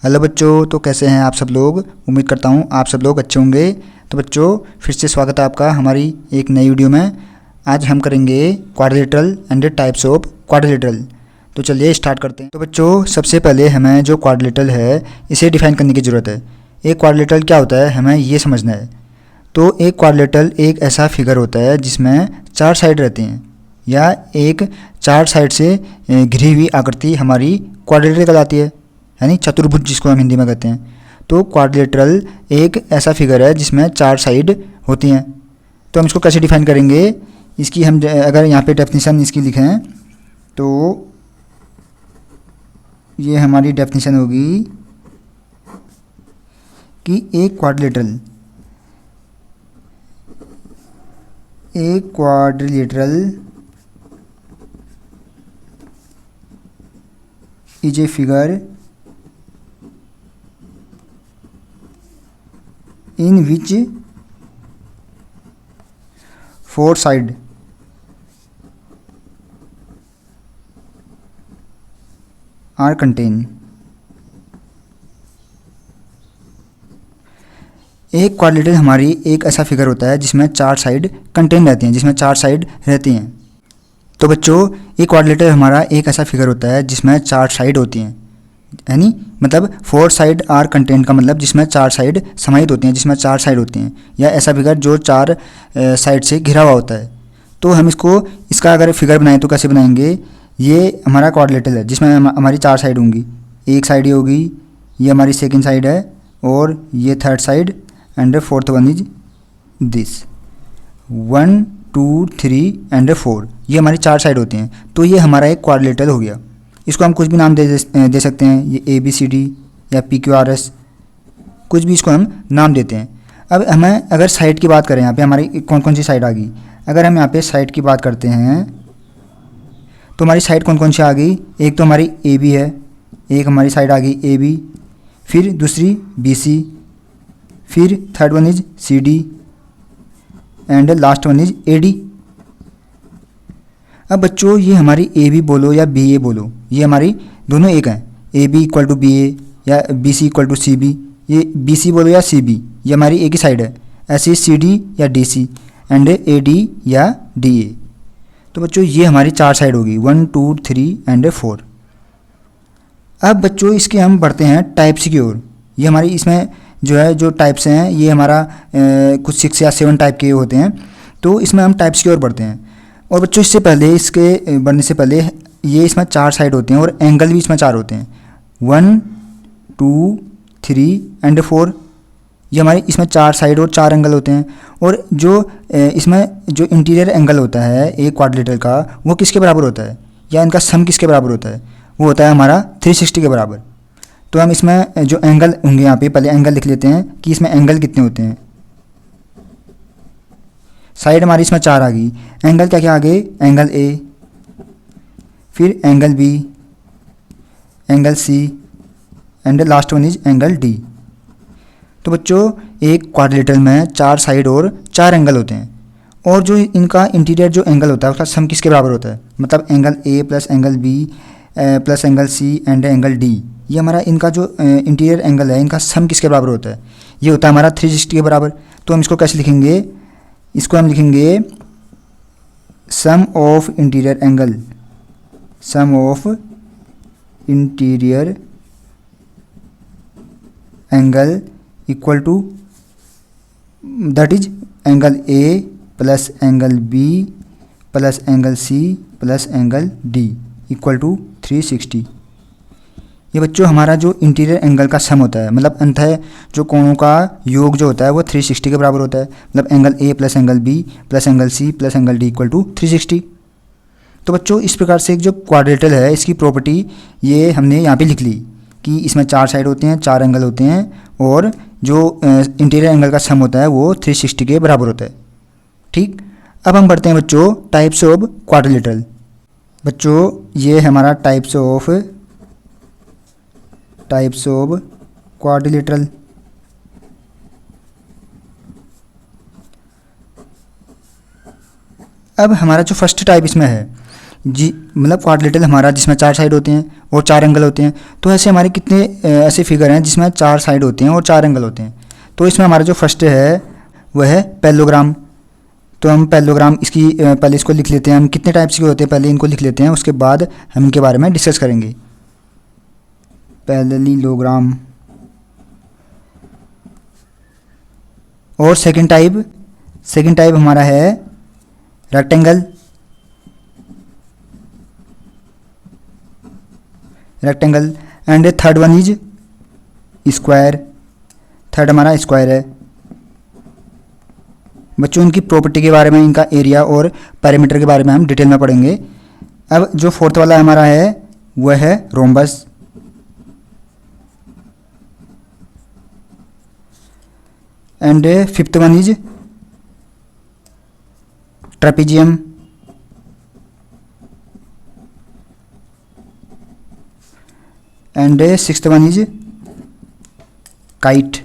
Hello बच्चों, तो कैसे हैं आप सब लोग। उम्मीद करता हूँ आप सब लोग अच्छे होंगे। तो बच्चों, फिर से स्वागत है आपका हमारी एक नई वीडियो में। आज हम करेंगे quadrilateral and types of quadrilateral. तो चलिए स्टार्ट करते हैं। तो बच्चों, सबसे पहले हमें जो क्वाड्रिलेटरल है इसे डिफाइन करने की ज़रूरत है। एक क्वाड्रिलेटरल क्या होता है हमें ये समझना है। तो एक क्वाड्रिलेटरल एक ऐसा फिगर होता है जिसमें चार साइड रहती हैं, या एक चार साइड से घिरी हुई आकृति हमारी क्वाड्रिलेटरल कहलाती है, यानी चतुर्भुज जिसको हम हिंदी में कहते हैं। तो क्वाड्रिलेटरल एक ऐसा फिगर है जिसमें चार साइड होती हैं। तो हम इसको कैसे डिफाइन करेंगे, इसकी हम अगर यहाँ पे डेफिनेशन इसकी लिखें तो ये हमारी डेफिनेशन होगी कि एक quadrilateral is a figure in which four sides are contained। एक क्वाड्रिलेटरल हमारी एक ऐसा फिगर होता है जिसमें चार साइड कंटेन रहती हैं, जिसमें चार साइड रहती हैं। तो बच्चों, एक क्वाड्रिलेटरल हमारा एक ऐसा फिगर होता है जिसमें चार साइड होती हैं, यानी मतलब फोर साइड आर कंटेंट का मतलब जिसमें चार साइड समाहित होती हैं, जिसमें चार साइड होती हैं, या ऐसा फिगर जो चार साइड से घिरा हुआ होता है। तो हम इसका अगर फिगर बनाएं तो कैसे बनाएंगे। ये हमारा क्वाड्रिलेटरल है जिसमें हमारी चार साइड होंगी। एक साइड ये होगी, ये हमारी सेकंड साइड है, और ये third side, and fourth one is this. 1 2 3 and 4 ये हमारी चार साइड होती हैं। तो ये हमारा एक क्वाड्रिलेटरल हो गया। इसको हम कुछ भी नाम दे सकते हैं, ये ABCD या PQRS, कुछ भी इसको हम नाम देते हैं। अब हमें अगर साइड की बात करें, यहाँ पे हमारी कौन कौन सी साइड आ गई। अगर हम यहाँ पे साइड की बात करते हैं तो हमारी साइड कौन कौन सी आ गई। एक तो हमारी AB है, एक हमारी साइड आ गई AB, फिर दूसरी BC, फिर third one is CD, and last one is AD। अब बच्चों, ये हमारी AB बोलो या BA बोलो, ये हमारी दोनों एक हैं। AB इक्वल टू BA या BC इक्वल टू CB, ये BC बोलो या CB, ये हमारी एक ही साइड है। ऐसे CD या DC, एंड AD या DA। तो बच्चों, ये हमारी चार साइड होगी, 1 2 3 एंड 4। अब बच्चों, इसके हम बढ़ते हैं टाइप्स की ओर। ये हमारी इसमें जो है जो टाइप्स हैं, ये हमारा कुछ 6 या 7 टाइप के होते हैं। तो इसमें हम टाइप्स की ओर बढ़ते हैं। और बच्चों, इससे पहले, इसके बढ़ने से पहले, ये इसमें चार साइड होते हैं और एंगल भी इसमें चार होते हैं, 1 2 3 एंड 4। ये हमारे इसमें चार साइड और चार एंगल होते हैं। और जो इसमें जो इंटीरियर एंगल होता है एक क्वाड्रिलेटरल का, वो किसके बराबर होता है, या इनका सम किसके बराबर होता है, वो होता है हमारा 360 के बराबर। तो हम इसमें जो एंगल होंगे, यहाँ पे पहले एंगल लिख लेते हैं कि इसमें एंगल कितने होते हैं। साइड हमारी इसमें चार आ गई, एंगल क्या क्या आ गए, एंगल A, फिर angle B, angle C, and last one is angle D। तो बच्चों, एक क्वाड्रिलेटरल में चार साइड और चार एंगल होते हैं। और जो इनका इंटीरियर जो एंगल होता है उसका सम किसके बराबर होता है, मतलब angle A plus angle B plus angle C and angle D। ये हमारा इनका जो इंटीरियर एंगल है, इनका सम किसके बराबर होता है, ये होता है हमारा 360 के बराबर। तो हम इसको कैसे लिखेंगे, इसको हम लिखेंगे sum of interior angle, sum of interior angle equal to, that is angle A plus angle B plus angle C plus angle D equal to 360। ये बच्चों हमारा जो इंटीरियर एंगल का सम होता है, मतलब अंतः जो कोणों का योग जो होता है वो 360 के बराबर होता है। मतलब angle A plus angle B plus angle C plus angle D equal to 360। तो बच्चों, इस प्रकार से एक जो क्वाड्रिलेटरल है इसकी प्रॉपर्टी ये हमने यहाँ पे लिख ली कि इसमें चार साइड होते हैं, चार एंगल होते हैं, और जो इंटीरियर एंगल का सम होता है वो 360 के बराबर होता है। ठीक, अब हम बढ़ते हैं बच्चों टाइप्स ऑफ क्वाड्रिलेटरल। बच्चों, ये हमारा टाइप्स ऑफ क्वाड्रिलेटरल। अब हमारा जो फर्स्ट टाइप इसमें है जी मतलब क्वाड्रिलेटरल हमारा जिसमें 4 साइड होते हैं और 4 एंगल होते हैं। तो ऐसे हमारे कितने ऐसे फिगर हैं जिसमें 4 साइड होते हैं और 4 एंगल होते हैं। तो इसमें हमारा जो फर्स्ट है वह है पैरेललोग्राम। तो हम पैरेललोग्राम इसकी पहले इसको लिख लेते हैं। हम कितने टाइप्स के होते हैं पहले इनको लिख लेते हैं, उसके बाद हम इनके बारे में डिस्कस करेंगे। पैरेललोग्राम और सेकंड टाइप हमारा है rectangle and third one is square. Third हमारा स्क्वायर है। बच्चों इनकी प्रॉपर्टी के बारे में, इनका एरिया और पैरामीटर के बारे में हम डिटेल में पढ़ेंगे। अब जो फोर्थ वाला हमारा है वह है rhombus and fifth one is trapezium and sixth one is kite.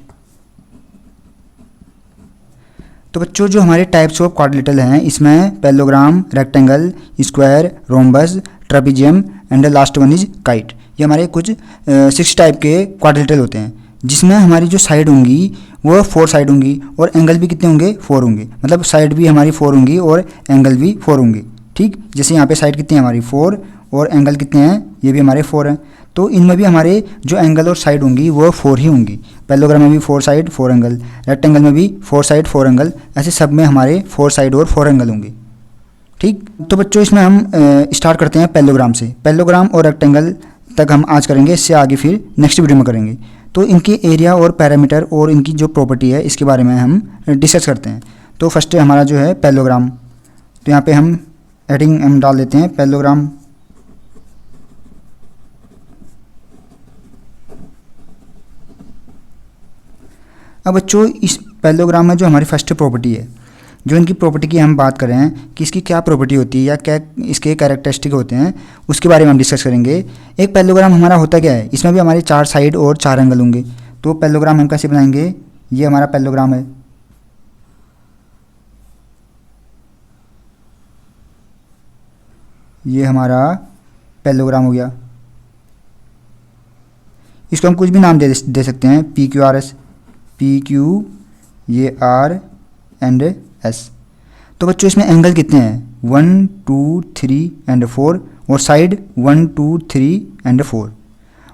तो बच्चों जो हमारे टाइप्स ऑफ क्वाड्रिलेटरल हैं इसमें parallelogram, rectangle, square, rhombus, trapezium and last one is kite. ये हमारे कुछ 6 टाइप के क्वाड्रिलेटरल होते हैं जिसमें हमारी जो साइड होंगी वो 4 साइड होंगी और एंगल भी कितने होंगे 4 होंगे। मतलब साइड भी हमारी 4 होंगी और एंगल भी 4 होंगे। ठीक, जैसे यहाँ पे साइड कितनी है हमारी 4 और एंगल कितने हैं, ये भी हमारे 4 हैं। तो इनमें भी हमारे जो एंगल और साइड होंगी वो 4 ही होंगी। पैरेललोग्राम में भी 4 साइड 4 एंगल, रेक्टेंगल में भी 4 साइड 4 एंगल, ऐसे सब में हमारे 4 साइड और 4 एंगल होंगे। ठीक, तो बच्चों इसमें हम स्टार्ट करते हैं पैरेललोग्राम से। पैरेललोग्राम और रेक्टेंगल तक हम आज करेंगे, इससे आगे फिर नेक्स्ट वीडियो में करेंगे। तो इनके एरिया और पैरामीटर और इनकी जो प्रॉपर्टी है इसके बारे में हम डिस्कस करते हैं। तो फर्स्ट हमारा जो है पैरेललोग्राम। तो यहाँ पे हम हेडिंग हम डाल देते हैं पैरेललोग्राम। अब बच्चों इस पैरेललोग्राम में जो हमारी फर्स्ट प्रॉपर्टी है, जो इनकी प्रॉपर्टी की हम बात कर रहे हैं कि इसकी क्या प्रॉपर्टी होती है या क्या इसके कैरेक्टरिस्टिक होते हैं, उसके बारे में हम डिस्कस करेंगे। एक पैरेललोग्राम हमारा होता क्या है, इसमें भी हमारे 4 साइड और 4 एंगल होंगे। तो पैरेललोग्राम हम कैसे बनाएंगे, ये हमारा पैरेललोग्राम है। ये हमारा पैरेललोग्राम हो गया। इसको हम कुछ भी नाम दे सकते हैं, PQRS, PQ, ये R एंड S। तो बच्चों इसमें एंगल कितने हैं 1 2 3 एंड 4 और साइड 1 2 3 एंड 4।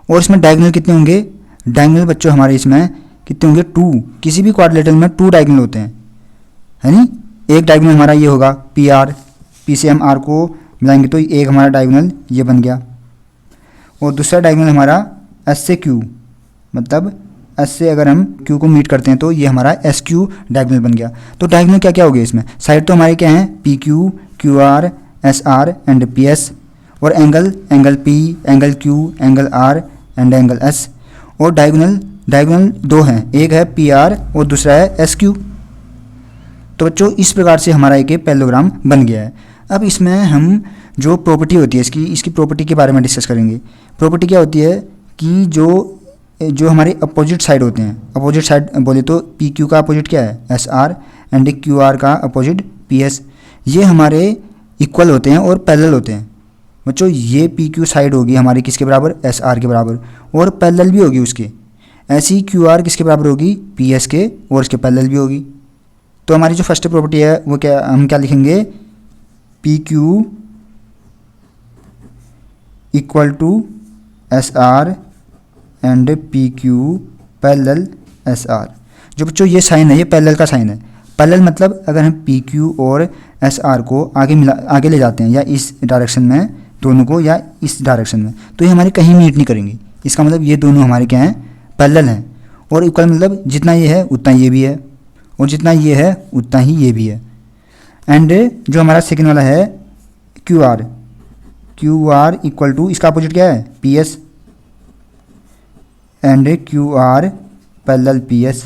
और इसमें डायगोनल कितने होंगे, डायगोनल बच्चों हमारे इसमें कितने होंगे 2। किसी भी क्वाड्रिलेटरल में 2 डायगोनल होते हैं, है नी। एक डायगोनल हमारा ये होगा PR, P से हम R को मिलाएंगे तो एक हमारा डायगोनल ये बन गया। और दूसरा डायगोनल हमारा S से Q, मतलब S से अगर हम Q को मीट करते हैं तो ये हमारा SQ डायगोनल बन गया। तो डायगोनल क्या क्या हो गए इसमें, साइड तो हमारे क्या हैं PQ, QR, SR and PS। और angle P, angle Q, angle R and angle S। और डायगोनल 2 हैं, एक है PR और दूसरा है SQ। तो बच्चों इस प्रकार से हमारा एक पैरेललोग्राम बन गया है। अब इसमें हम जो प्रॉपर्टी होती है इसकी प्रॉपर्टी के बारे में डिस्कस करेंगे। प्रॉपर्टी क्या होती है कि जो हमारे अपोजिट साइड होते हैं, अपोजिट साइड बोले तो PQ का अपोजिट क्या है SR एंड QR का अपोजिट PS, ये हमारे इक्वल होते हैं और पैरेलल होते हैं। बच्चों ये PQ साइड होगी हमारी किसके बराबर, SR के बराबर, और पैरेलल भी होगी उसके। ऐसी ही QR किसके बराबर होगी, PS के, और इसके पैरेलल भी होगी। तो हमारी जो फर्स्ट प्रॉपर्टी है वो क्या, हम क्या लिखेंगे, PQ equal to SR and PQ parallel SR। जो बच्चों ये साइन है ये पैरेलल का साइन है। पैरेलल मतलब अगर हम PQ और SR को आगे ले जाते हैं या इस डायरेक्शन में दोनों को या इस डायरेक्शन में, तो ये हमारे कहीं मीट नहीं करेंगे। इसका मतलब ये दोनों हमारे क्या हैं, पैरेलल हैं। और इक्वल मतलब जितना ये है उतना ये भी है, और जितना ये है उतना ही ये भी है। एंड जो हमारा सेकेंड वाला है QR इक्वल टू, इसका अपोजिट क्या है PS and QR parallel PS।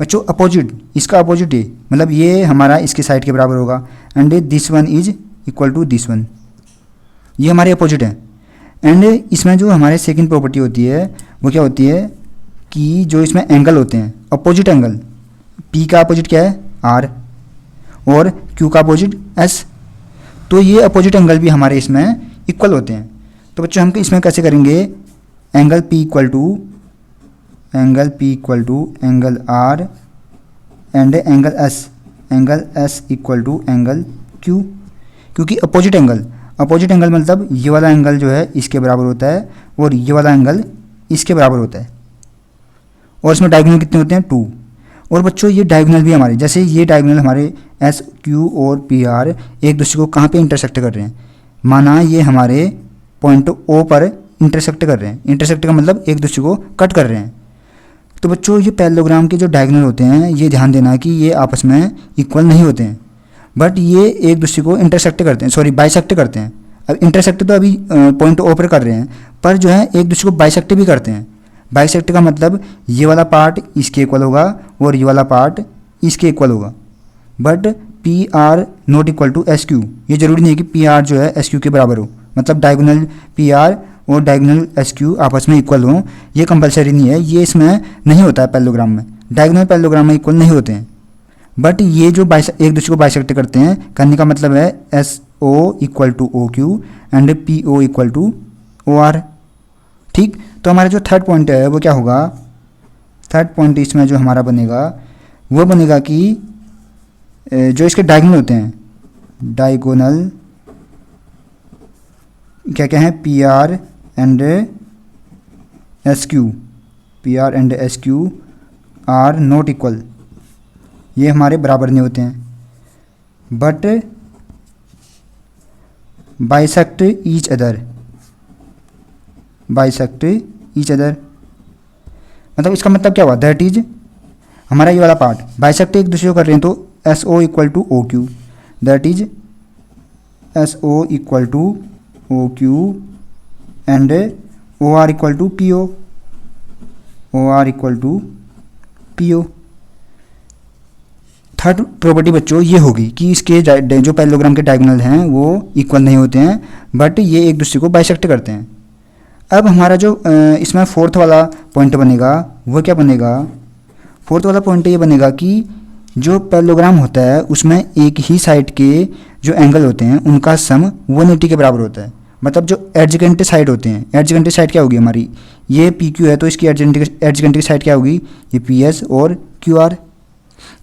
बच्चों अपोजिट, इसका अपोजिट है, मतलब ये हमारा इसके साइड के बराबर होगा। And this one is equal to this one, ये हमारे अपोजिट है। एंड इसमें जो हमारे सेकंड प्रॉपर्टी होती है वो क्या होती है कि जो इसमें एंगल होते हैं, अपोजिट एंगल, P का अपोजिट क्या है R और Q का अपोजिट S। तो ये अपोजिट एंगल भी हमारे इसमें इक्वल होते हैं। तो बच्चों हम इसमें कैसे करेंगे, angle P equal to angle R and angle S equal to angle Q, क्योंकि अपोजिट एंगल मतलब ये वाला एंगल जो है इसके बराबर होता है और ये वाला एंगल इसके बराबर होता है, और इसमें डायगोनल कितने होते हैं 2। और बच्चों ये डायगोनल भी हमारे, जैसे ये डायगोनल हमारे एस क्यू और पी आर एक दूसरे को कहाँ पे इंटरसेक्ट कर रहे हैं, माना ये हमारे पॉइंट ओ पर इंटरसेक्ट कर रहे हैं। इंटरसेक्ट का मतलब एक दूसरे को कट कर रहे हैं। तो बच्चों ये पैरेललोग्राम के जो डायगोनल होते हैं ये ध्यान देना कि ये आपस में इक्वल नहीं होते हैं, बट ये एक दूसरे को इंटरसेक्ट करते हैं, सॉरी बाइसेक्ट करते हैं। अब इंटरसेक्ट तो अभी पॉइंट ओ पर कर रहे हैं, पर जो है एक दूसरे को बाइसेक्ट भी करते हैं। बाइसेक्ट का मतलब ये वाला पार्ट इसके इक्वल होगा और ये वाला पार्ट इसके इक्वल होगा, but P R not equal to S Q. ये जरूरी नहीं है कि पी आर जो है एस क्यू के बराबर हो, मतलब डायगोनल पी आर और डायगोनल एस क्यू आपस में इक्वल हो, ये कंपलसरी नहीं है, ये इसमें नहीं होता है पैरेललोग्राम में। डायगोनल पैरेललोग्राम में इक्वल नहीं होते हैं, बट ये जो एक दूसरे को बाइसेक्ट करते हैं, करने का मतलब है S O equal to O Q and P O equal to O R. ठीक, तो हमारा जो थर्ड पॉइंट है वो क्या होगा, थर्ड पॉइंट इसमें जो हमारा बनेगा वो बनेगा कि जो इसके डायगोनल होते हैं, डायगोनल क्या क्या है, P R and S Q R not equal, ये हमारे बराबर नहीं होते हैं, बट बाइसेक्ट ईच अदर। मतलब इसका मतलब क्या हुआ, दैट इज हमारा ये वाला पार्ट बाइसेक्ट एक दूसरे को कर रहे हैं, तो S O equal to O Q, that is S O equal to O Q and O R equal to P O, third property बच्चों ये होगी कि इसके जो पैरेललोग्राम के डायगोनल हैं वो इक्वल नहीं होते हैं, बट ये एक दूसरे को बाइसेक्ट करते हैं। अब हमारा जो इसमें फोर्थ वाला पॉइंट बनेगा वो क्या बनेगा, फोर्थ वाला पॉइंट ये बनेगा कि जो पैरेललोग्राम होता है उसमें एक ही साइड के जो एंगल होते हैं उनका सम 180 के बराबर होता है। मतलब जो एडजेसेंट साइड होते हैं, एडजेसेंट साइड क्या होगी हमारी, ये पी क्यू है तो इसकी एडजेसेंट की साइड क्या होगी, ये पी एस और क्यू आर।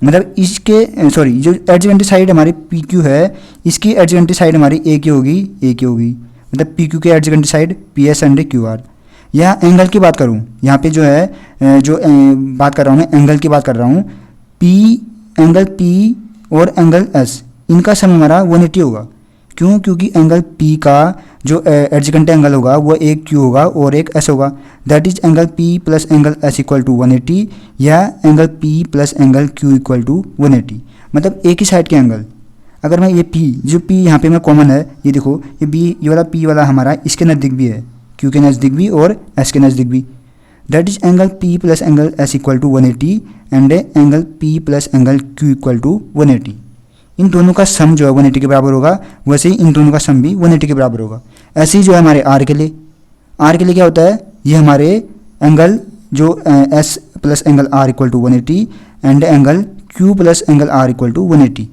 मतलब इसके सॉरी जो एडजेसेंट साइड हमारी पी क्यू है इसकी एडजेसेंट साइड हमारी ए की होगी, मतलब पी क्यू के adjacent side P S and Q R. यहाँ एंगल की बात करूँ, यहाँ पे जो है जो बात कर रहा हूँ मैं एंगल की बात कर रहा हूँ, एंगल पी और एंगल एस इनका सम हमारा 180 होगा। क्यों, क्योंकि एंगल पी का जो एडजेसेंट एंगल होगा वो एक क्यू होगा और एक एस होगा, that is angle P plus angle S equal to 180 या angle P plus angle Q equal to 180। मतलब एक ही साइड के एंगल, अगर मैं ये पी जो पी यहाँ पे मैं कॉमन है, ये देखो ये बी ये वाला पी वाला हमारा इसके नज़दीक भी है, क्यू के नज़दीक भी और एस के नज़दीक भी, that is angle P plus angle S equal to 180 and angle P plus angle Q equal to 180। इन दोनों का सम जो है 180 के बराबर होगा, वैसे ही इन दोनों का सम भी 180 के बराबर होगा। ऐसे ही जो है हमारे आर के लिए क्या होता है, ये हमारे एंगल जो S plus angle R equal to 180 and angle Q plus angle R equal to 180।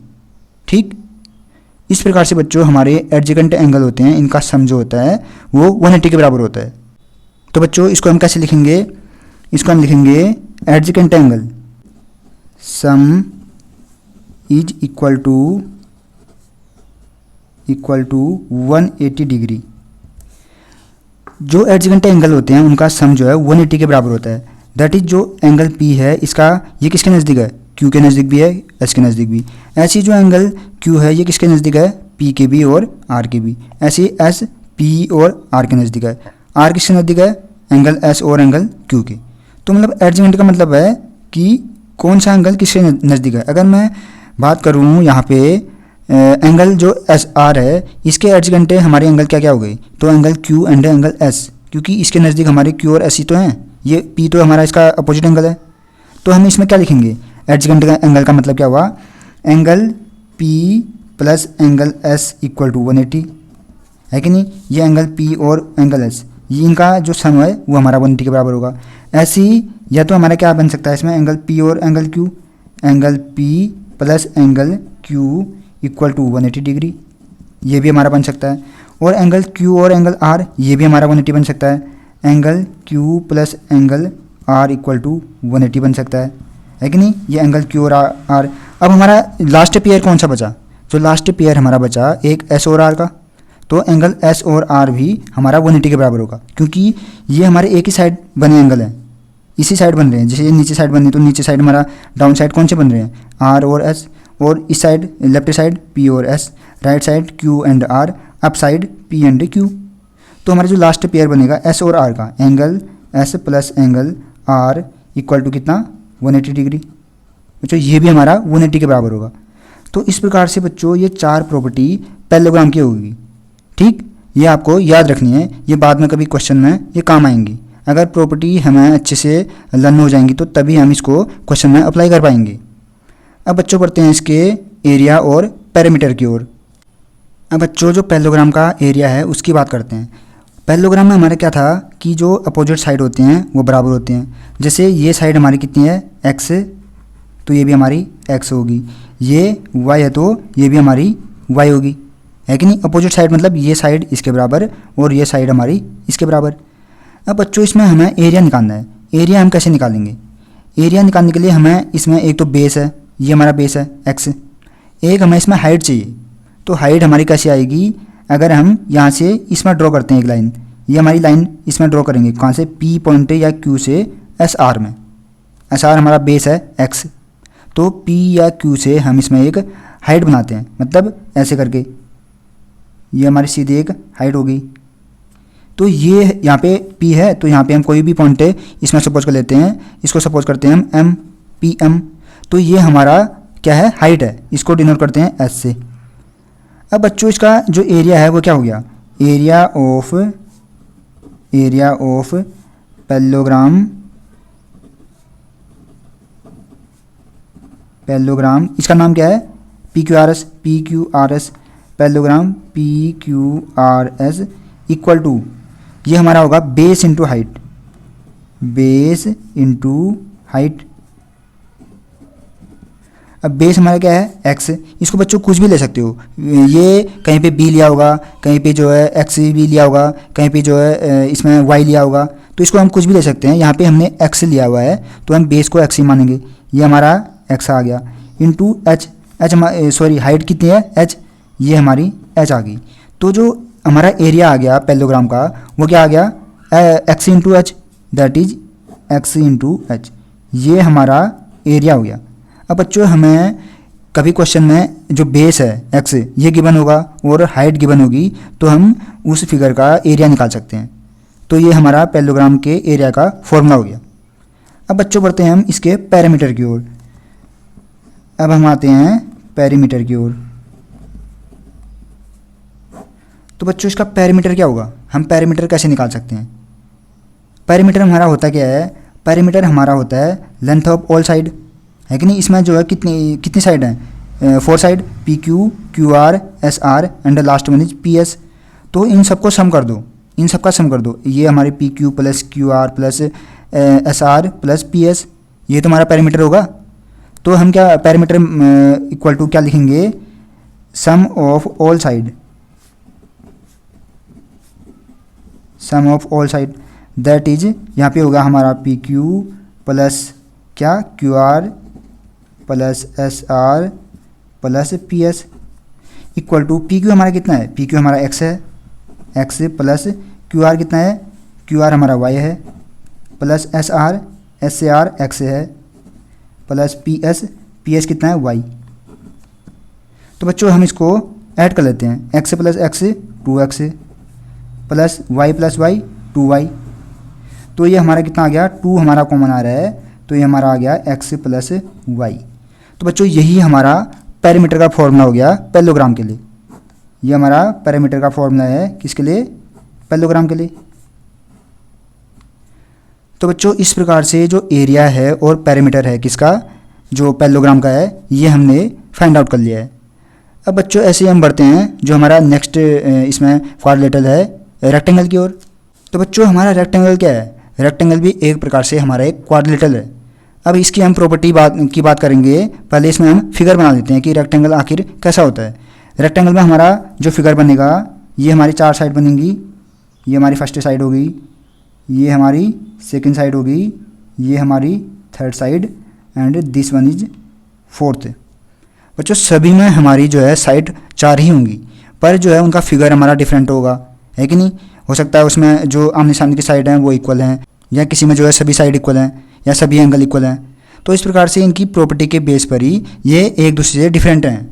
ठीक, इस प्रकार से बच्चों हमारे एडजेसेंट एंगल होते हैं, इनका सम जो होता है वो 180 के बराबर होता है। तो बच्चों इसको हम कैसे लिखेंगे, इसको हम लिखेंगे adjacent angle sum is equal to 180 degree. जो एडजेसेंट एंगल होते हैं उनका सम जो है 180 के बराबर होता है। दैट इज जो एंगल पी है इसका ये किसके नज़दीक है, क्यू के नज़दीक भी है, एस के नज़दीक भी। ऐसे जो एंगल क्यू है ये किसके नज़दीक है, पी के भी और आर के भी। ऐसे एस पी और आर के नज़दीक है, आर किसके नज़दीक है, एंगल एस और एंगल क्यू के। तो मतलब एडजेसेंट का मतलब है कि कौन सा एंगल किसके नज़दीक है। अगर मैं बात करूँ यहाँ पे एंगल जो एस आर है इसके एडजेसेंट हमारे एंगल क्या क्या हो गए, तो angle Q and angle S, क्योंकि इसके नज़दीक हमारे क्यू और एस ही तो हैं, ये पी तो हमारा इसका अपोजिट एंगल है। तो हम इसमें क्या लिखेंगे, एडजेसेंट का एंगल का मतलब क्या हुआ, angle P plus angle S equal to 180 है कि नहीं। ये एंगल पी और एंगल एस ये इनका जो सम है वो हमारा 180 के बराबर होगा। ऐसे ही या तो हमारा क्या बन सकता है इसमें, एंगल पी और angle Q, angle P plus angle Q equal to 180 degree. ये भी हमारा बन सकता है। और एंगल क्यू और एंगल आर, ये भी हमारा 180 बन सकता है। Angle Q plus angle R equal to 180 बन सकता है कि नहीं। ये एंगल क्यू और आर। अब हमारा लास्ट पेयर कौन सा बचा? जो लास्ट पेयर हमारा बचा एक एस और आर का, तो एंगल एस और आर भी हमारा 180 के बराबर होगा, क्योंकि ये हमारे एक ही साइड बने एंगल हैं, इसी साइड बन रहे हैं। जैसे ये नीचे साइड बन रही है तो नीचे साइड हमारा डाउन साइड कौन से बन रहे हैं? आर और एस। और इस साइड लेफ्ट साइड पी और S, right side Q and R, up side P and Q. तो हमारा जो लास्ट पेयर बनेगा एस और आर का, angle S plus angle R equal to कितना? 180 डिग्री। बच्चों ये भी हमारा 180 के बराबर होगा। तो इस प्रकार से बच्चों ये 4 प्रॉपर्टी पैरेललोग्राम की होगी। ठीक, ये आपको याद रखनी है, ये बाद में कभी क्वेश्चन में ये काम आएंगी। अगर प्रॉपर्टी हमें अच्छे से लर्न हो जाएंगी तो तभी हम इसको क्वेश्चन में अप्लाई कर पाएंगे। अब बच्चों पढ़ते हैं इसके एरिया और पैरामीटर की ओर। अब बच्चों जो पैरेललोग्राम का एरिया है उसकी बात करते हैं। पैरेललोग्राम में हमारा क्या था कि जो अपोजिट साइड होते हैं वो बराबर होते हैं। जैसे ये साइड हमारी कितनी है? एक्स, तो ये भी हमारी एक्स होगी। ये वाई है तो ये भी हमारी वाई होगी, है कि नहीं। अपोजिट साइड मतलब ये साइड इसके बराबर और ये साइड हमारी इसके बराबर। अब बच्चों इसमें हमें एरिया निकालना है। एरिया हम कैसे निकालेंगे? एरिया निकालने के लिए हमें इसमें एक तो बेस है, ये हमारा बेस है एक्स, एक हमें इसमें हाइट चाहिए। तो हाइट हमारी कैसे आएगी? अगर हम यहाँ से इसमें ड्रॉ करते हैं एक लाइन, ये हमारी लाइन इसमें ड्रॉ करेंगे कहाँ से? पी पॉइंट या क्यू से एस आर में। एस आर हमारा बेस है एक्स, तो पी या क्यू से हम इसमें एक हाइट बनाते हैं, मतलब ऐसे करके ये हमारी सीधी एक हाइट होगी। तो ये यहाँ पे P है, तो यहाँ पे हम कोई भी पॉइंट है इसमें सपोज कर लेते हैं, इसको सपोज करते हैं हम M P M। तो ये हमारा क्या है? हाइट है, इसको डिनोट करते हैं S से। अब बच्चों इसका जो एरिया है वो क्या हो गया? एरिया ऑफ पैरेललोग्राम, इसका नाम क्या है? PQRS, parallelogram PQRS equal to, ये हमारा होगा बेस इंटू हाइट। अब बेस हमारा क्या है? एक्स। इसको बच्चों कुछ भी ले सकते हो, ये कहीं पे बी लिया होगा, कहीं पे जो है एक्स भी लिया होगा, कहीं पे जो है इसमें वाई लिया होगा, तो इसको हम कुछ भी ले सकते हैं। यहाँ पे हमने एक्स लिया हुआ है तो हम बेस को एक्स ही मानेंगे। ये हमारा एक्स आ गया इंटू एच। सॉरी हाइट कितनी है? एच, ये हमारी एच आ गई। तो जो हमारा एरिया आ गया पैरेललोग्राम का वो क्या आ गया? X into H, that is x into H. ये हमारा एरिया हो गया। अब बच्चों हमें कभी क्वेश्चन में जो बेस है एक्स ये गिवन होगा और हाइट गिवन होगी तो हम उस फिगर का एरिया निकाल सकते हैं। तो ये हमारा पैरेललोग्राम के एरिया का फॉर्मूला हो गया। अब बच्चों बढ़ते हैं हम इसके पैरामीटर की ओर। अब हम आते हैं पैरामीटर की ओर। तो बच्चों इसका पैरामीटर क्या होगा? हम पैरामीटर कैसे निकाल सकते हैं? पैरामीटर हमारा होता क्या है? पैरामीटर हमारा होता है लेंथ ऑफ ऑल साइड, है कि नहीं। इसमें जो है कितनी साइड है? 4 side, P Q, Q R, S R and last one is P S. तो इन सबको सम कर दो, इन सबका सम कर दो। ये हमारे P Q plus Q R plus S R plus P S, ये तो हमारा पैरामीटर होगा। तो हम क्या पैरामीटर इक्वल टू क्या लिखेंगे? Sum of all side, sum of all side, that is यहाँ पे होगा हमारा पी क्यू प्लस क्या? Q R plus S R plus P S equal to P Q हमारा कितना है? पी क्यू हमारा एक्स है, एक्स प्लस क्यू आर कितना है? क्यू आर हमारा वाई है, प्लस एस आर, एस से आर एक्स है, प्लस पी एस कितना है? वाई। तो बच्चों हम इसको ऐड कर लेते हैं, X plus X 2x plus Y 2y। तो ये हमारा कितना आ गया? 2 हमारा कॉमन आ रहा है, तो ये हमारा आ गया x प्लस वाई। तो बच्चों यही हमारा पैरामीटर का फॉर्मूला हो गया पैरेललोग्राम के लिए। ये हमारा पैरामीटर का फॉर्मूला है किसके लिए? पैरेललोग्राम के लिए। तो बच्चों इस प्रकार से जो एरिया है और पैरामीटर है किसका? जो पैरेललोग्राम का है, ये हमने फाइंड आउट कर लिया है। अब बच्चों ऐसे ही हम बढ़ते हैं जो हमारा नेक्स्ट इसमें क्वाड्रिलेटरल है रेक्टेंगल की ओर। तो बच्चों हमारा रेक्टेंगल क्या है? रेक्टेंगल भी एक प्रकार से हमारा एक क्वाड्रिलेटरल है। अब इसकी हम प्रॉपर्टी की बात करेंगे। पहले इसमें हम फिगर बना देते हैं कि रेक्टेंगल आखिर कैसा होता है। रेक्टेंगल में हमारा जो फिगर बनेगा, ये हमारी 4 साइड बनेंगी, ये हमारी फर्स्ट साइड होगी, ये हमारी सेकंड साइड होगी, ये हमारी third side and this one is fourth. बच्चों सभी में हमारी जो है साइड 4 ही होंगी, पर जो है उनका फिगर हमारा डिफरेंट होगा, है कि नहीं। हो सकता है उसमें जो आमने सामने की साइड हैं वो इक्वल हैं, या किसी में जो है सभी साइड इक्वल हैं, या सभी एंगल इक्वल हैं। तो इस प्रकार से इनकी प्रॉपर्टी के बेस पर ही ये एक दूसरे से डिफरेंट हैं,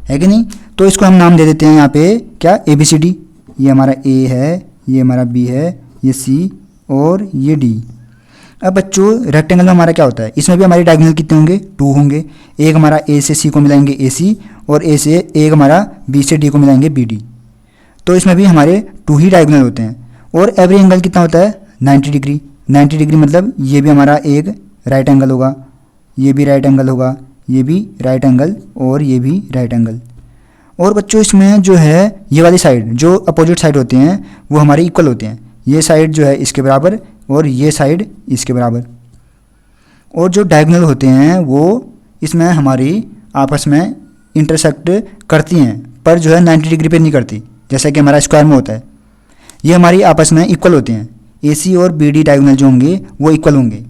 है कि नहीं। तो इसको हम नाम दे देते हैं यहाँ पे क्या, ABCD। ये हमारा A है, ये हमारा B है, ये C और ये D। अब बच्चों रेक्टेंगल में हमारा क्या होता है, इसमें भी हमारे डायगोनल कितने होंगे, 2 होंगे। एक हमारा A से C को मिलाएंगे AC, और A से एक हमारा B से D को मिलाएंगे BD। तो इसमें भी हमारे 2 ही डायगोनल होते हैं। और एवरी एंगल कितना होता है, 90 डिग्री। 90 डिग्री मतलब ये भी हमारा एक राइट एंगल होगा, ये भी राइट एंगल होगा, ये भी राइट एंगल और ये भी राइट एंगल। और बच्चों इसमें जो है ये वाली साइड, जो अपोजिट साइड होते हैं वो हमारे इक्वल होते हैं। ये साइड जो है इसके बराबर और ये साइड इसके बराबर। और जो डायगोनल होते हैं वो इसमें हमारी आपस में इंटरसेक्ट करती हैं, पर जो है 90 डिग्री पे नहीं करती, जैसा कि हमारा स्क्वायर में होता है। ये हमारी आपस में इक्वल होते हैं। AC और BD डायगोनल जो होंगे वो इक्वल होंगे,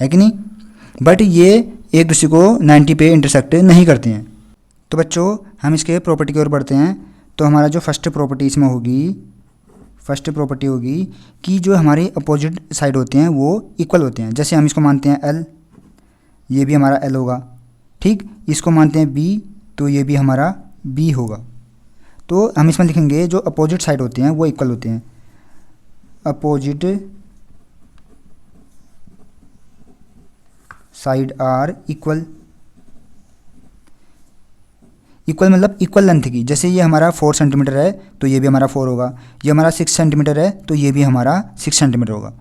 है कि नहीं। बट ये एक दूसरे को 90 पे इंटरसेक्ट नहीं करते हैं। तो बच्चों हम इसके प्रॉपर्टी की ओर बढ़ते हैं। तो हमारा जो फर्स्ट प्रॉपर्टी इसमें होगी, फर्स्ट प्रॉपर्टी होगी कि जो हमारे अपोजिट साइड होते हैं वो इक्वल होते हैं। जैसे हम इसको मानते हैं L, ये भी हमारा L होगा, ठीक। इसको मानते हैं B, तो ये भी हमारा B होगा। तो हम इसमें लिखेंगे जो अपोजिट साइड होते हैं वो इक्वल होते हैं। Opposite side are equal. Equal मतलब इक्वल लेंथ की। जैसे ये हमारा 4 सेंटीमीटर है तो ये भी हमारा 4 होगा, ये हमारा 6 सेंटीमीटर है तो ये भी हमारा 6 सेंटीमीटर होगा।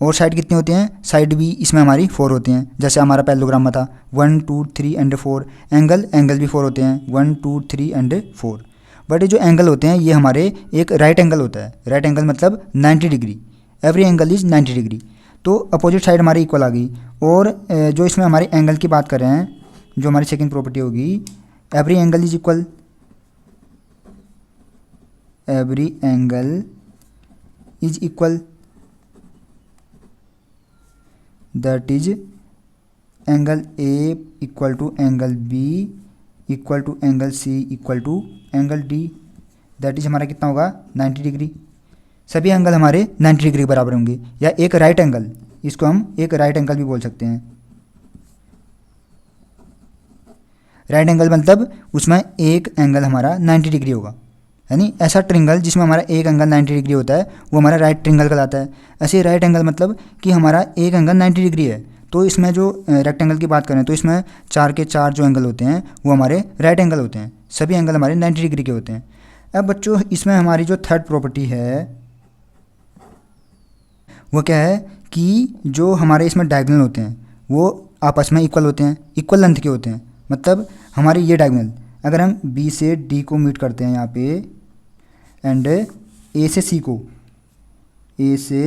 और साइड कितने होते हैं, साइड भी इसमें हमारी 4 होते हैं। जैसे हमारा पैरेललोग्राम में था 1 2 3 एंड 4। एंगल भी 4 होते हैं, 1 2 3 एंड 4। बट ये जो एंगल होते हैं ये हमारे एक राइट एंगल होता है। राइट एंगल मतलब 90 degree, every angle is 90 degree. तो अपोजिट साइड हमारी इक्वल आ गई। और जो इसमें हमारे एंगल की बात कर रहे हैं, जो हमारी सेकंड प्रॉपर्टी होगी, every angle is equal. Every angle is equal, that is angle A equal to angle B equal to angle C equal to angle D। That is हमारा कितना होगा, 90 डिग्री। सभी एंगल हमारे 90 डिग्री के बराबर होंगे। या एक राइट एंगल, इसको हम एक राइट एंगल भी बोल सकते हैं। राइट एंगल मतलब उसमें एक एंगल हमारा 90 डिग्री होगा, यानी ऐसा ट्रिंगल जिसमें हमारा एक एंगल 90 डिग्री होता है वो हमारा राइट ट्रिंगल कहलाता है। ऐसे राइट एंगल मतलब कि हमारा एक एंगल 90 डिग्री है। तो इसमें जो रेक्टेंगल की बात करें तो इसमें 4 के 4 जो एंगल होते हैं वो हमारे राइट एंगल होते हैं। सभी एंगल हमारे 90 डिग्री के होते हैं। अब बच्चों इसमें हमारी जो थर्ड प्रॉपर्टी है वो क्या है कि जो हमारे इसमें डायगोनल होते हैं वो आपस में इक्वल होते हैं, इक्वल लेंथ के होते हैं। मतलब हमारे ये डायगोनल अगर हम B से D को मीट करते हैं यहाँ पे, एंड A से C को, A से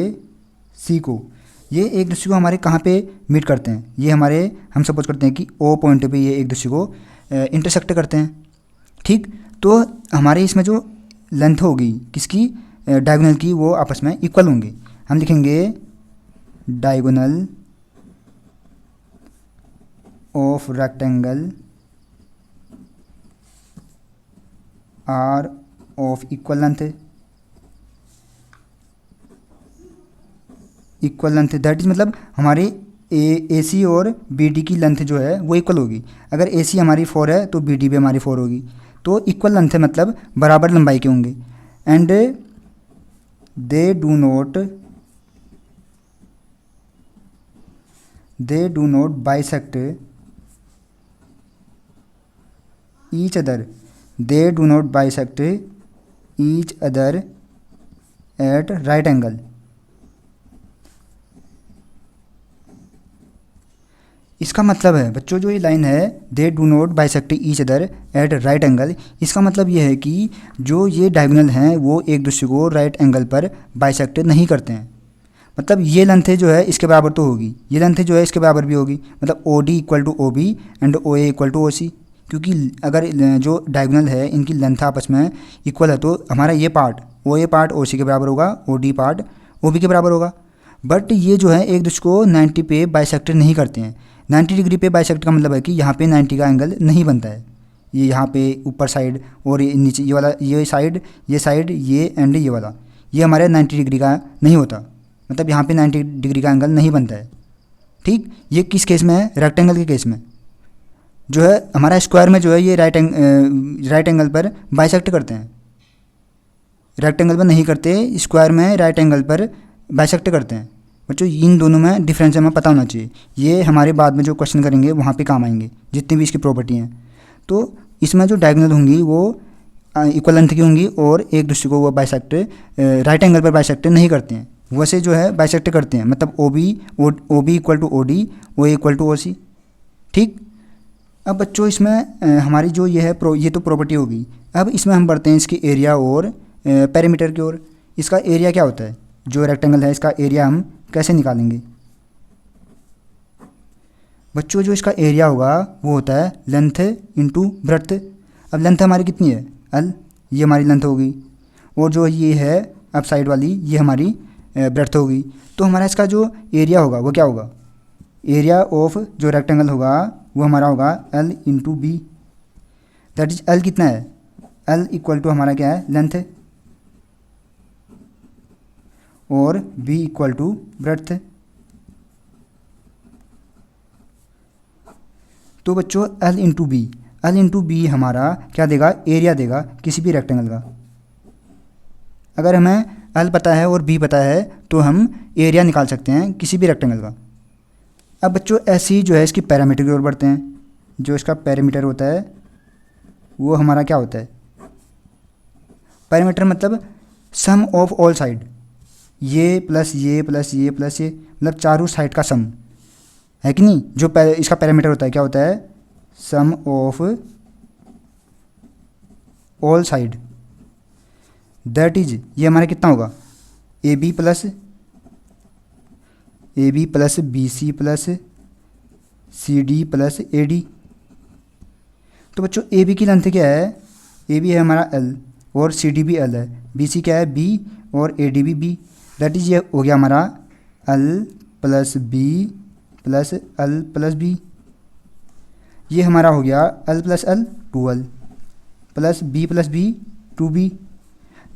C को, ये एक दूसरे को हमारे कहाँ पे मीट करते हैं, ये हमारे हम सपोज करते हैं कि O पॉइंट पे ये एक दूसरे को इंटरसेक्ट करते हैं, ठीक। तो हमारे इसमें जो लेंथ होगी किसकी, डायगोनल की, वो आपस में इक्वल होंगे। हम लिखेंगे diagonal of rectangle are of equal length, equal length that is मतलब हमारी AC और BD की लेंथ जो है वो इक्वल होगी। अगर AC हमारी 4 है तो BD भी हमारी 4 होगी। तो इक्वल लेंथ है मतलब बराबर लंबाई के होंगे। And they do not bisect each other, they do not bisect each other at right angle. इसका मतलब है बच्चों जो ये लाइन है they do not bisect each other at right angle, इसका मतलब ये है कि जो ये डायगोनल हैं वो एक दूसरे को राइट एंगल पर बाइसेक्ट नहीं करते हैं। मतलब ये लेंथ जो है इसके बराबर तो होगी, ये लेंथ जो है इसके बराबर भी होगी। मतलब OD equal to OB and OA equal to OC। क्योंकि अगर जो डायगोनल है इनकी लेंथ आपस में इक्वल है तो हमारा ये पार्ट OA पार्ट OC के बराबर होगा, OD पार्ट OB के बराबर होगा। बट ये जो है एक दूसरे को 90 पे बाइसेक्टर नहीं करते हैं। 90 डिग्री पे बाइसेक्ट का मतलब है कि यहाँ पे 90 का एंगल नहीं बनता है। ये यहाँ पे ऊपर साइड और ये नीचे ये वाला, ये साइड ये एंड ये वाला, ये हमारे 90 डिग्री का नहीं होता, मतलब यहाँ पे 90 डिग्री का एंगल नहीं बनता है। ठीक, ये किस केस में है? रेक्टेंगल के केस में जो है हमारा स्क्वायर में जो है ये राइट एंगल पर बाइसेक्ट करते हैं, रेक्टेंगल पर नहीं करते, स्क्वायर में राइट एंगल पर बाइसेक्ट करते हैं। बच्चों इन दोनों में डिफरेंस हमें पता होना चाहिए, ये हमारे बाद में जो क्वेश्चन करेंगे वहाँ पे काम आएंगे, जितनी भी इसकी प्रॉपर्टी हैं। तो इसमें जो डायगोनल होंगी वो इक्वल लेंथ की होंगी और एक दूसरे को वो बाइसेक्ट राइट एंगल पर बाइसेक्ट नहीं करते हैं, वैसे जो है बाइसेक्ट करते हैं, मतलब OB equal to OD, OA equal to OC। ठीक, अब बच्चों इसमें हमारी जो ये है ये तो प्रॉपर्टी होगी। अब इसमें हम बढ़ते हैं इसकी एरिया और पेरीमीटर की ओर। इसका एरिया क्या होता है? जो रेक्टेंगल है इसका एरिया हम कैसे निकालेंगे? बच्चों जो इसका एरिया होगा वो होता है लेंथ इंटू ब्रेड्थ। अब लेंथ हमारी कितनी है? L, ये हमारी लेंथ होगी, और जो ये है अब साइड वाली ये हमारी ब्रेड्थ होगी। तो हमारा इसका जो एरिया होगा वो क्या होगा? एरिया ऑफ जो रेक्टेंगल होगा वो हमारा होगा L into B. That is L कितना है? L इक्वल टू हमारा क्या है? लेंथ, और B इक्वल टू ब्रेड्थ। तो बच्चों L इंटू बी हमारा क्या देगा? एरिया देगा किसी भी रेक्टेंगल का। अगर हमें L पता है और B पता है तो हम एरिया निकाल सकते हैं किसी भी रेक्टेंगल का। अब बच्चों ऐसे ही जो है इसकी पैरामीटर की ओर बढ़ते हैं। जो इसका पैरामीटर होता है वो हमारा क्या होता है? पैरामीटर मतलब सम ऑफ ऑल साइड, ये प्लस ये प्लस ये प्लस ये, मतलब चारों साइड का सम है कि नहीं। जो इसका पैरामीटर होता है क्या होता है? Sum of all side. That is ये हमारा कितना होगा? AB plus BC plus CD plus AD। तो बच्चों AB की लेंथ क्या है? AB है हमारा L और CD भी L है, BC क्या है? B और AD भी B। दैट इज ये हो गया हमारा L plus B plus L plus B। ये हमारा हो गया L plus L 2L plus B plus B 2B।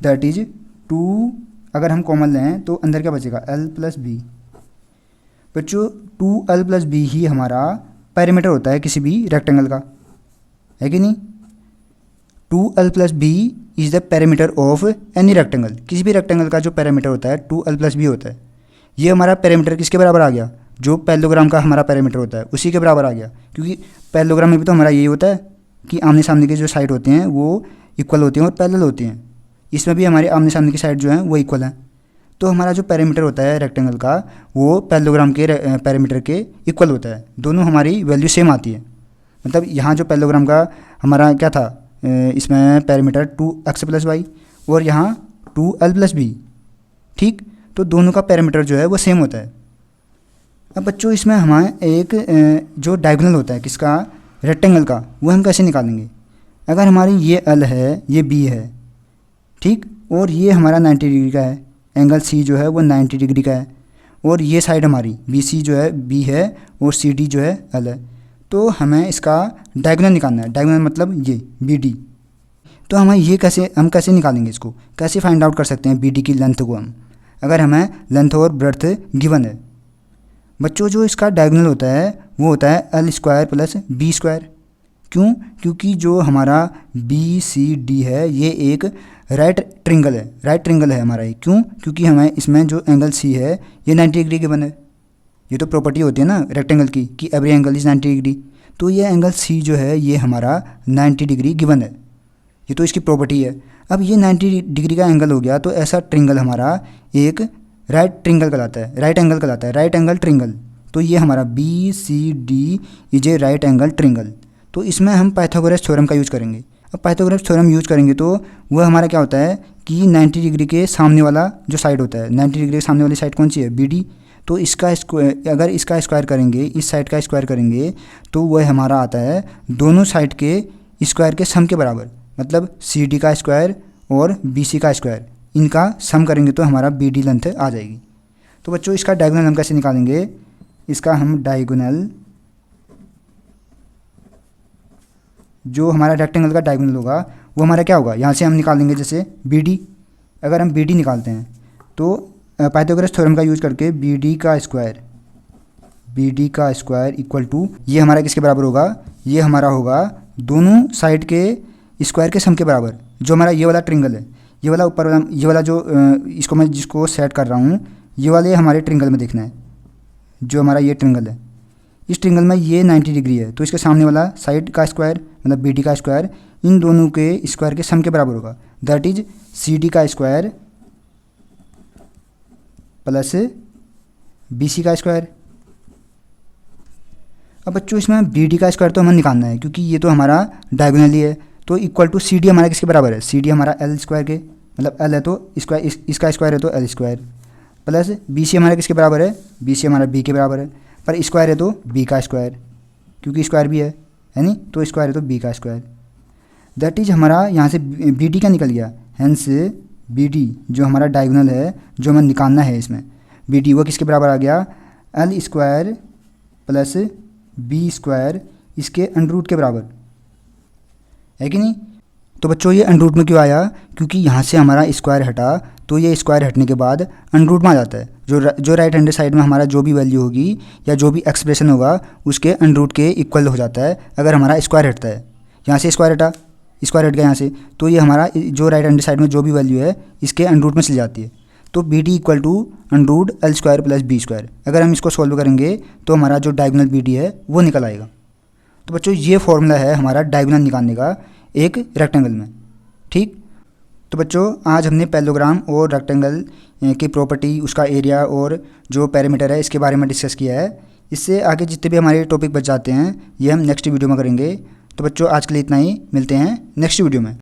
That is 2, अगर हम कॉमन लें तो अंदर क्या बचेगा? L plus B। बच्चों 2L प्लस B ही हमारा पैरामीटर होता है किसी भी रेक्टेंगल का, है कि नहीं। 2L plus B is the parameter of any rectangle. किसी भी रेक्टेंगल का जो पैरामीटर होता है 2L प्लस B होता है। ये हमारा पैरामीटर किसके बराबर आ गया? जो पैरेललोग्राम का हमारा पैरामीटर होता है उसी के बराबर आ गया, क्योंकि पैरेललोग्राम में भी तो हमारा यही होता है कि आमने सामने के जो साइड होते हैं वो इक्वल होती हैं और पैरेलल होती हैं। इसमें भी हमारे आमने सामने की साइड जो है वो इक्वल है। तो हमारा जो पैरामीटर होता है रेक्टेंगल का वो पैरेललोग्राम के पैरामीटर के इक्वल होता है, दोनों हमारी वैल्यू सेम आती है। मतलब यहाँ जो पैरेललोग्राम का हमारा क्या था, इसमें पैरामीटर 2x प्लस वाई और यहाँ 2L प्लस बी। ठीक, तो दोनों का पैरामीटर जो है वो सेम होता है। अब बच्चों इसमें हमारे एक जो डायगोनल होता है किसका? रेक्टेंगल का, वो हम कैसे निकालेंगे? अगर हमारी ये L है, ये B है, ठीक, और ये हमारा 90 डिग्री का है, एंगल C जो है वो 90 डिग्री का है, और ये साइड हमारी BC जो है B है और CD जो है L है। तो हमें इसका डायगोनल निकालना है। डायगोनल मतलब ये BD। तो हमें ये हम कैसे निकालेंगे? इसको कैसे फाइंड आउट कर सकते हैं BD की लेंथ को हम, अगर हमें लेंथ और ब्रेड्थ गिवन है? बच्चों जो इसका डायगोनल होता है वो होता है L square plus B square. क्यों? क्योंकि जो हमारा BCD है ये एक राइट ट्रिंगल है हमारा ये। क्यों? क्योंकि हमें इसमें जो एंगल C है ये 90 डिग्री गिवन है। ये तो प्रॉपर्टी होती है ना रेक्टेंगल की कि एवरी एंगल इज़ 90 डिग्री। तो ये एंगल C जो है ये हमारा 90 डिग्री गिवन है, ये तो इसकी प्रॉपर्टी है। अब ये 90 डिग्री का एंगल हो गया, तो ऐसा ट्रिंगल हमारा एक राइट एंगल कहलाता है, राइट एंगल ट्रिंगल। तो ये हमारा BCD is a right angle triangle. तो इसमें हम पाइथागोरस थ्योरम का यूज़ करेंगे। अब पाइथागोरस थ्योरम यूज़ करेंगे तो वह हमारा क्या होता है कि 90 डिग्री के सामने वाला जो साइड होता है, 90 डिग्री के सामने वाली साइड कौन सी है? BD। तो इसका स्क्वायर, अगर इसका स्क्वायर करेंगे, इस साइड का स्क्वायर करेंगे तो वह हमारा आता है दोनों साइड के स्क्वायर के सम के बराबर। मतलब सी डी का स्क्वायर और बी सी का स्क्वायर, इनका सम करेंगे तो हमारा बी डी लेंथ आ जाएगी। तो बच्चों इसका डायगोनल हम कैसे निकालेंगे? इसका हम डायगोनल, जो हमारा रेक्टेंगल का डायगोनल होगा वो हमारा क्या होगा, यहाँ से हम निकालेंगे जैसे बी डी। अगर हम बी डी निकालते हैं तो पाइथागोरस थ्योरम का यूज़ करके बी डी का स्क्वायर इक्वल टू, ये हमारा किसके बराबर होगा? ये हमारा होगा दोनों साइड के स्क्वायर के सम के बराबर। जो हमारा ये वाला ट्रिंगल है, ये वाला ऊपर वाला, ये वाला जो इसको मैं जिसको सेट कर रहा हूँ, ये वाले हमारे ट्रिंगल में देखना है। जो हमारा ये ट्रिंगल है, इस ट्रिंगल में ये 90 डिग्री है, तो इसके सामने वाला साइड का स्क्वायर मतलब बी डी का स्क्वायर इन दोनों के स्क्वायर के सम के बराबर होगा। दैट इज सी डी का स्क्वायर प्लस बी सी का स्क्वायर। अब बच्चों इसमें बी डी का स्क्वायर तो हमें निकालना है क्योंकि ये तो हमारा डायगोनली है, तो इक्वल टू सी डी हमारा किसके बराबर है? सी डी हमारा एल स्क्वायर के, मतलब एल है तो स्क्वायर, इसका स्क्वायर है तो L square, plus B C हमारा किसके बराबर है? बी सी हमारा बी के बराबर है, पर स्क्वायर है तो बी का स्क्वायर, क्योंकि स्क्वायर भी है नहीं, तो स्क्वायर है तो बी का स्क्वायर। दैट इज हमारा यहाँ से बी डी का निकल गया। हेंस बी डी जो हमारा डायगोनल है, जो हमें निकालना है इसमें बी डी, वो किसके बराबर आ गया? L square plus B square इसके अंडर रूट के बराबर है कि नहीं? तो बच्चों ये अंडर रूट में क्यों आया? क्योंकि यहाँ से हमारा स्क्वायर हटा, तो ये स्क्वायर हटने के बाद अंडर रूट में आ जाता है। जो राइट हैंड साइड में हमारा जो भी वैल्यू होगी या जो भी एक्सप्रेशन होगा उसके अंडर रूट के इक्वल हो जाता है अगर हमारा स्क्वायर हटता है। यहाँ से स्क्वायर हटा, स्क्वायर हट गया यहाँ से, तो ये हमारा जो राइट हैंड साइड में जो भी वैल्यू है इसके अंडर रूट में चली जाती है। तो B D equal to under root L square plus B square. अगर हम इसको सॉल्व करेंगे तो हमारा जो डायगोनल बी डी है वो निकल आएगा। तो बच्चों ये फॉर्मूला है हमारा डायगोनल निकालने का एक रेक्टेंगल में। ठीक, तो बच्चों आज हमने पैरेललोग्राम और रेक्टेंगल की प्रॉपर्टी, उसका एरिया और जो पैरामीटर है इसके बारे में डिस्कस किया है। इससे आगे जितने भी हमारे टॉपिक बच जाते हैं ये हम नेक्स्ट वीडियो में करेंगे। तो बच्चों आज के लिए इतना ही, मिलते हैं नेक्स्ट वीडियो में।